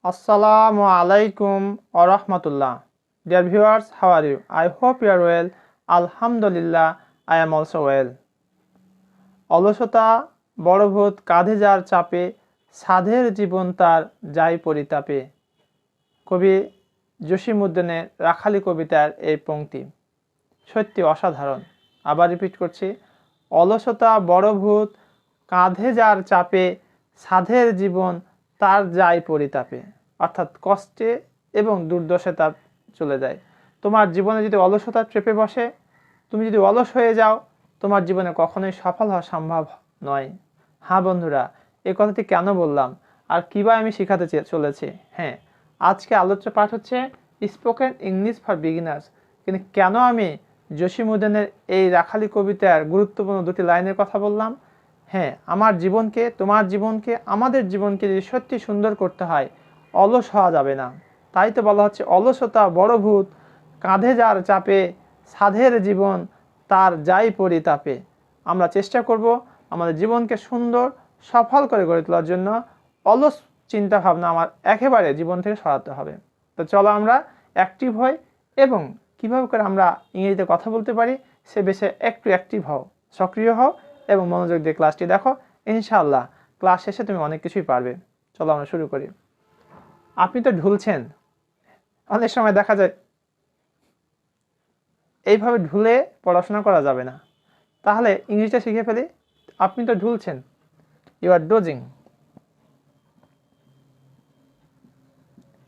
Assalamu alaikum wa rahmatullah. Dear viewers, how are you? I hope you are well. Alhamdulillah, I am also well. অলসতা বড় ভূত কাঁধে যার চাপে সাধের জীবন তার যায় পরিতাপে। কবি জসিমউদ্দিনের রাখালি কবিতার এই পংক্তি সত্যি অসাধারণ। আবার রিপিট করছি, অলসতা বড় ভূত কাঁধে যার চাপে সাধের জীবন তার যায় পরিতাপে। অর্থাৎ কষ্টে এবং দুর্দশায় তার চলে যায়। তোমার জীবনে যদি অলসতা চেপে বসে, তুমি যদি অলস হয়ে যাও, তোমার জীবনে কখনোই সফল হওয়া সম্ভব নয়। হ্যাঁ বন্ধুরা, এই কথাটি কেন বললাম আর কীভাবে আমি শেখাতে চলেছি। হ্যাঁ, আজকে আলোচ্য পাঠ হচ্ছে স্পোকেন ইংলিশ ফর বিগিনার্স। কিন্তু কেন আমি জসিমউদ্দিনের এই রাখালি কবিতার গুরুত্বপূর্ণ দুটি লাইনের কথা বললাম? হ্যাঁ, আমার জীবনকে, তোমার জীবনকে, আমাদের জীবনকে যদি সত্যি সুন্দর করতে হয়, অলস হওয়া যাবে না। তাই তো বলা হচ্ছে, অলসতা বড় ভূত কাঁধে যার চাপে সাধের জীবন তার যায় পরিতাপে। আমরা চেষ্টা করব আমাদের জীবনকে সুন্দর সফল করে গড়ে তোলার জন্য অলস চিন্তা ভাবনা আমার একেবারে জীবন থেকে সরাতে হবে। তো চলো আমরা অ্যাক্টিভ হই এবং কীভাবে করে আমরা ইংরেজিতে কথা বলতে পারি সে বিষয়ে একটু অ্যাক্টিভ হও, সক্রিয় হও এবং মনোযোগ দিয়ে ক্লাসটি দেখো। ইনশাআল্লাহ ক্লাস শেষে তুমি অনেক কিছুই পারবে। চলো আমরা শুরু করি। আপনি তো ঢুলছেন। অনেক সময় দেখা যায় এইভাবে ঢুলে পড়াশোনা করা যাবে না। তাহলে ইংলিশটা শিখে ফেলি। আপনি তো ঢুলছেন, you are dozing.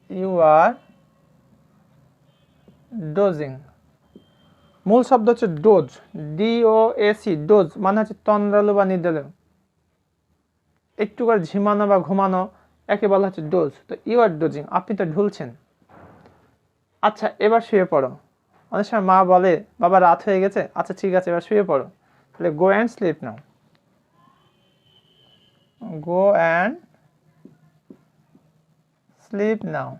You are dozing. মূল শব্দ হচ্ছে ডোজ, DOAC, ডোজ মানে হচ্ছে তন্দ্রালু বা নিদ্রালু। একটু করে ঝিমানো বা ঘুমানো একে বলা হচ্ছে ডোজ। তো ইউ আর ডোজিং, আপনি তো ঢুলছেন। আচ্ছা, এবার শুয়ে পড়ো। অনেক সময় মা বলে, বাবা রাত হয়ে গেছে, আচ্ছা ঠিক আছে এবার শুয়ে পড়ো। তাহলে go and sleep now. Go and sleep now.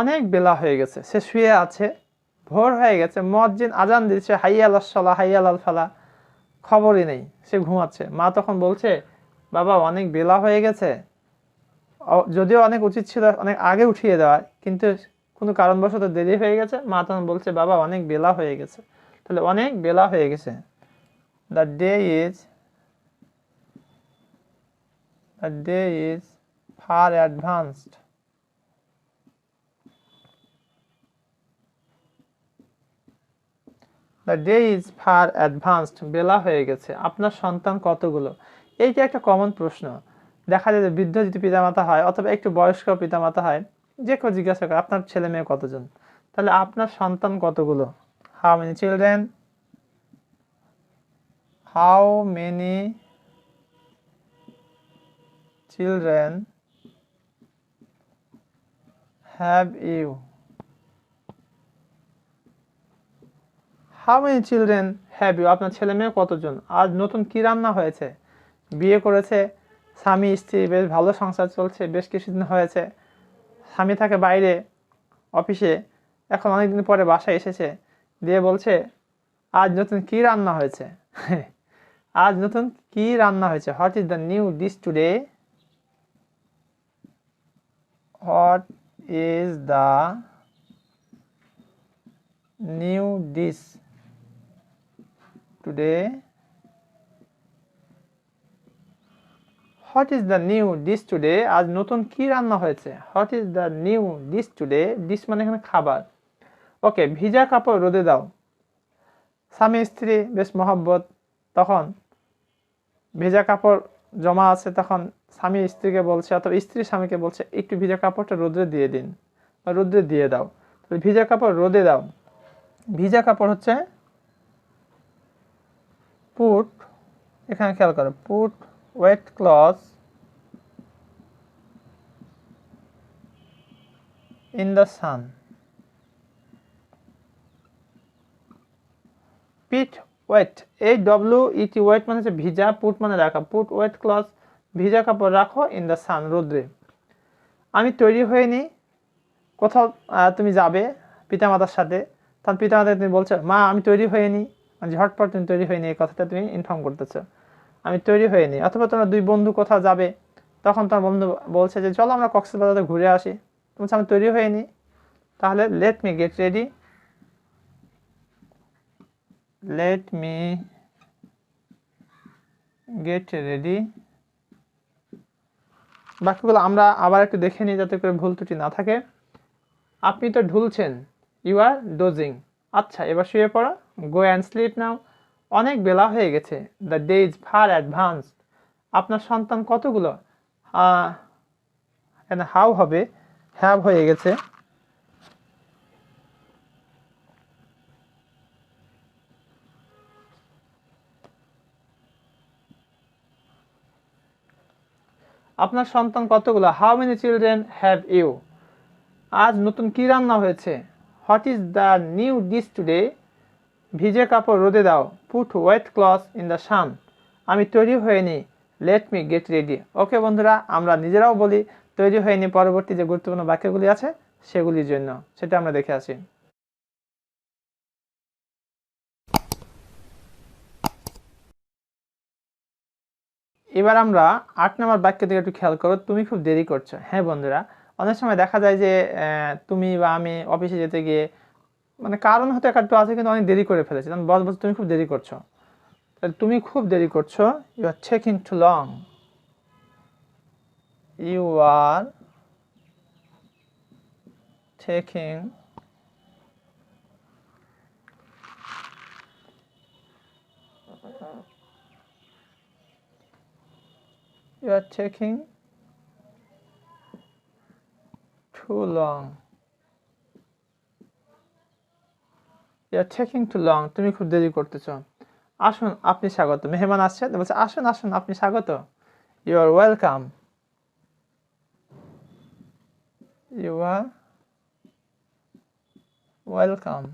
অনেক বেলা হয়ে গেছে, সে শুয়ে আছে, ভোর হয়ে গেছে, মুয়াজ্জিন আজান দিচ্ছে, হাইয়া আলাস সালাহ, হাইয়া আলাল ফালাহ, খবরই নেই, সে ঘুমাচ্ছে। মা তখন বলছে, বাবা অনেক বেলা হয়ে গেছে, যদিও অনেক উচিত ছিল অনেক আগে উঠিয়ে দেওয়া, কিন্তু কোনো কারণবশত দেরি হয়ে গেছে। মা তখন বলছে, বাবা অনেক বেলা হয়ে গেছে। তাহলে অনেক বেলা হয়ে গেছে। The day is far advanced. The day is far advanced, বেলা হয়ে গেছে। আপনার সন্তান কতগুলো? এইটা একটা কমন প্রশ্ন। দেখা যায় যে বৃদ্ধ যদি পিতামাতা হয় অথবা একটু বয়স্ক পিতামাতা হয়, যে কেউ জিজ্ঞাসা করে আপনার ছেলে মেয়ে কতজন। তাহলে আপনার সন্তান কতগুলো? How many children? How many children have you? How many children have you? আপনার ছেলে মেয়ে কতজন? আজ নতুন কি রান্না হয়েছে? বিয়ে করেছে, স্বামী স্ত্রী বেশ ভালো সংসার চলছে, বেশ কিছুদিন হয়েছে। স্বামী থাকে বাইরে অফিসে, এখন অনেকদিন পরে বাসায় এসেছে, দিয়ে বলছে, আজ নতুন কি রান্না হয়েছে? আজ নতুন কি রান্না হয়েছে? What is the new dish today? What is the new dish today? What is the new dish today? আজ নতুন কি রান্না হয়েছে? What is the new dish today? Dish মানে এখানে খাবার। ওকে, ভিজা কাপড় রোদে দাও। স্বামী স্ত্রী বেশ মহব্বত, তখন ভেজা কাপড় জমা আছে, তখন স্বামী স্ত্রীকে বলছে অথবা স্ত্রী স্বামীকে বলছে, একটু ভিজা কাপড়টা রোদে দিয়ে দিন বা রোদে দিয়ে দাও। ভিজা কাপড় রোদে দাও। ভিজা কাপড় হচ্ছে পুট, এখানে খেয়াল করো, put wet cloth in the sun. Pit wet, AWET, wet মানে হচ্ছে ভিজা, পুট মানে রাখা। পুট ওয়েট ক্লথ, ভিজা কাপড় রাখো, ইন দ্য সান, রোদ্রে। আমি তৈরি হয়ে নিই, কোথাও তুমি যাবে পিতামাতার সাথে, তখন পিতামাতা তুমি বলছো, মা আমি তৈরি হয়ে নিই, ঝটপট তুমি তৈরি হয়ে নিই, এই কথাটা তুমি ইনফর্ম করতেছো। আমি তৈরি হইনি। অথবা তোমরা দুই বন্ধু কোথাও যাবে, তখন তোমার বন্ধু বলছে যে চলো আমরা কক্সবাজারে ঘুরে আসি, তুমি বলছো আমি তৈরি হইনি। তাহলে let me get ready, let me get ready. বাক্যগুলো আমরা আবার একটু দেখে নিই যাতে করে ভুল ত্রুটি না থাকে। আপনি তো ঢুলছেন, ইউ আর ডোজিং। আচ্ছা, এবার শুয়ে পড়ো, গো অ্যান্ড স্লিপ নাও। অনেক বেলা হয়ে গেছে, the day is far advanced. আপনার সন্তান কতগুলো? এখানে হাউ হবে, হ্যাভ হয়ে গেছে। আপনার সন্তান কতগুলো? How many children have you? আজ নতুন কি রান্না হয়েছে? What is the new dish today? ভিজে কাপড় রোদে দাও, put wet cloth in the sun. আমি তৈরি হয়নি, let me get ready. Okay বন্ধুরা, আমরা নিজেরাও বলি তৈরি হয়নি পরবর্তী যে গুরুত্বপূর্ণ বাক্যগুলি আছে সেগুলির জন্য, সেটা আমরা দেখে আসি। এবার আমরা 8 নম্বর বাক্য থেকে একটু খেয়াল করো। তুমি খুব দেরি করছো। হ্যাঁ বন্ধুরা, অনেক সময় দেখা যায় যে তুমি বা আমি অফিসে যেতে গিয়ে মানে কারণ হয়তো একটু আছে কিন্তু অনেক দেরি করে ফেলেছি, তখন বস বলছে তুমি খুব দেরি করছো। তাহলে তুমি খুব দেরি করছো, you are taking too long, you are taking you are taking too long, you are taking too long, তুমি খুব দেরি করতেছো। আসুন আপনি স্বাগত, মেহমান আসছে, বলছে আসুন আসুন আপনি স্বাগত, you are welcome, you are welcome।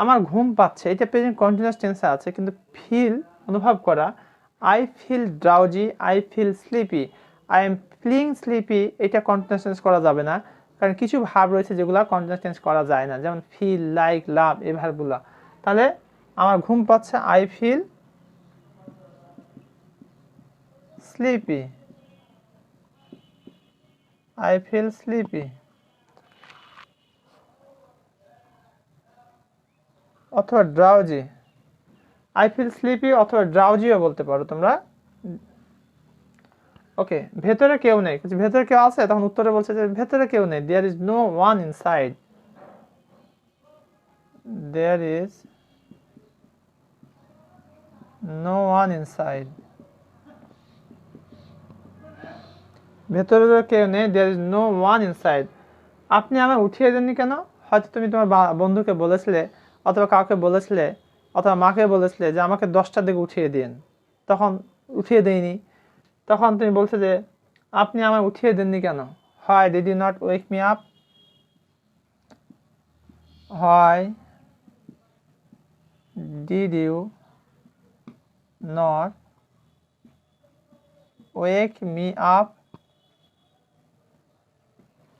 আমার ঘুম পাচ্ছে, এটা প্রেজেন্ট কন্টিনিউয়াস টেন্সে আছে, কিন্তু ফিল অনুভব করা, I feel drowsy, I feel sleepy, I am feeling sleepy, এটা কন্টিনিউয়াস টেন্স করা যাবে না, কারণ কিছু ভাব রয়েছে যেগুলো কন্টিনিউয়াস টেন্স করা যায় না, যেমন ফিল, লাইক, লাভ, এই ভাবগুলো। তাহলে আমার ঘুম পাচ্ছে, I feel sleepy, I feel sleepy. অথবা ড্রাউজি, আই ফিল স্লিপি অথবা ড্রাউজিও বলতে পারো তোমরা। ওকে, ভেতরে কেউ নেই, ভেতরে কেউ আছে, তখন উত্তরে বলছে যে ভেতরে কেউ নেই, there is no one inside, there is no one inside. ভেতরে কেউ নেই, there is no one inside. আপনি আমায় উঠিয়ে দেননি কেন? হয়তো তুমি তোমার বন্ধুকে বলেছিলে অথবা কাউকে বলেছিলে অথবা মাকে বলেছিলে যে আমাকে 10টার দিকে উঠিয়ে দিন, তখন উঠিয়ে দেয়নি, তখন তুমি বলছো যে আপনি আমায় উঠিয়ে দেননি কেন? Why did you not wake me up, why did you not wake me up,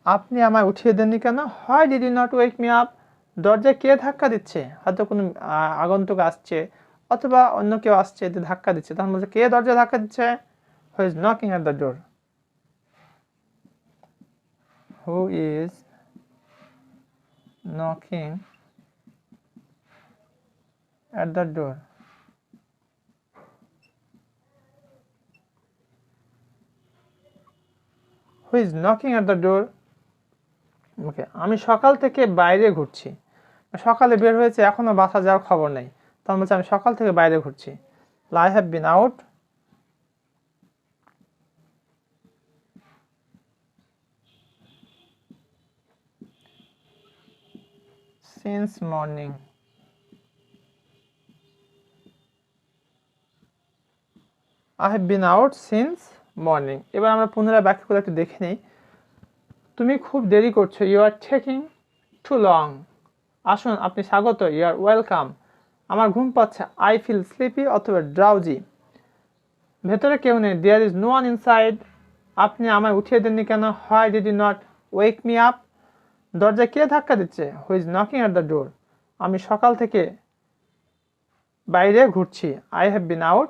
আপনি আমায় উঠিয়ে দেননি কেন? Why did you not wake me up. দরজায় কে ধাক্কা দিচ্ছে? হয়তো কোনো আগন্তুক আসছে অথবা অন্য কেউ আসছে, ধাক্কা দিচ্ছে, তখন বলছে কে দরজায় ধাক্কা দিচ্ছে? Who is knocking at the door, who is knocking at the door. Who is knocking at the door. Okay, আমি সকাল থেকে বাইরে ঘুরছি, সকালে বের হয়েছে এখনো বাসা যাওয়ার খবর নেই, তখন বলছে আমি সকাল থেকে বাইরে ঘুরছি, I have been out since morning, I have been out since morning. এবার আমরা পুনরায় বাক্যগুলো একটু দেখে নিই। তুমি খুব দেরি করছো, you are taking too long. আসুন আপনি স্বাগত, ইউ আর ওয়েলকাম। আমার ঘুম পাচ্ছে, আই ফিল স্লিপি অথবা ড্রাউজি। ভেতরে কেউ নেই, there is no one inside. আপনি আমায় উঠিয়ে দেননি কেন? Why did you not wake me up. দরজায় কে ধাক্কা দিচ্ছে? Who is knocking at the door. আমি সকাল থেকে বাইরে ঘুরছি, I have been out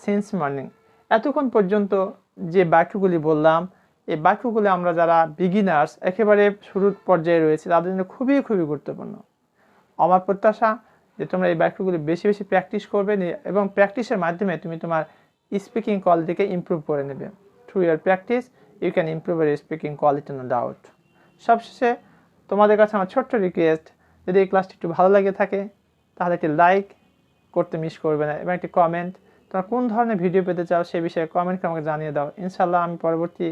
since morning. এতক্ষণ পর্যন্ত যে বাক্যগুলি বললাম, এই বাক্যগুলি আমরা যারা বিগিনার্স, একেবারে শুরুর পর্যায়ে রয়েছে, তাদের জন্য খুবই খুবই গুরুত্বপূর্ণ। আমার প্রত্যাশা যে তোমরা এই বাক্যগুলি বেশি বেশি প্র্যাকটিস করবে এবং প্র্যাকটিসের মাধ্যমে তুমি তোমার স্পিকিং কোয়ালিটিকে ইমপ্রুভ করে নেবে। Through your practice you can improve your speaking quality, no doubt. সবশেষে তোমাদের কাছে আমার ছোট্ট রিকোয়েস্ট, যদি এই ক্লাসটি একটু ভালো লাগে থাকে তাহলে একটি লাইক করতে মিস করবে না এবং একটি কমেন্ট, তোমরা কোন ধরনের ভিডিও পেতে চাও সে বিষয়ে কমেন্ট করে আমাকে জানিয়ে দাও। ইনশাল্লাহ আমি পরবর্তী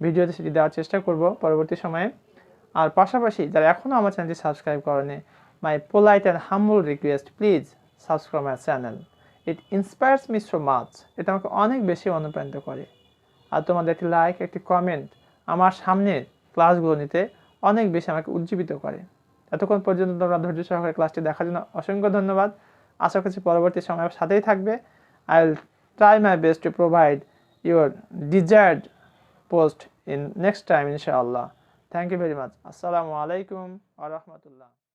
ভিডিওতে সেটি দেওয়ার চেষ্টা করব পরবর্তী সময়ে। আর পাশাপাশি যারা এখনও আমার চ্যানেলটি সাবস্ক্রাইব করেনি, my polite and humble request, please subscribe my channel. It inspires me so much. এটা আমাকে অনেক বেশি অনুপ্রাণিত করে। আর তোমাদের একটি লাইক, একটি কমেন্ট আমার সামনের ক্লাসগুলো নিতে অনেক বেশি আমাকে উজ্জীবিত করে। এতক্ষণ পর্যন্ত তোমরা ধৈর্য সহকারে ক্লাসটি দেখার জন্য অসংখ্য ধন্যবাদ। আশা করছি পরবর্তী সময় সাথেই থাকবে। I will try my best to provide your desired post in next time ইনশাআল্লাহ। Thank you very much. আসসালামু আলাইকুম ওয়া রাহমাতুল্লাহ।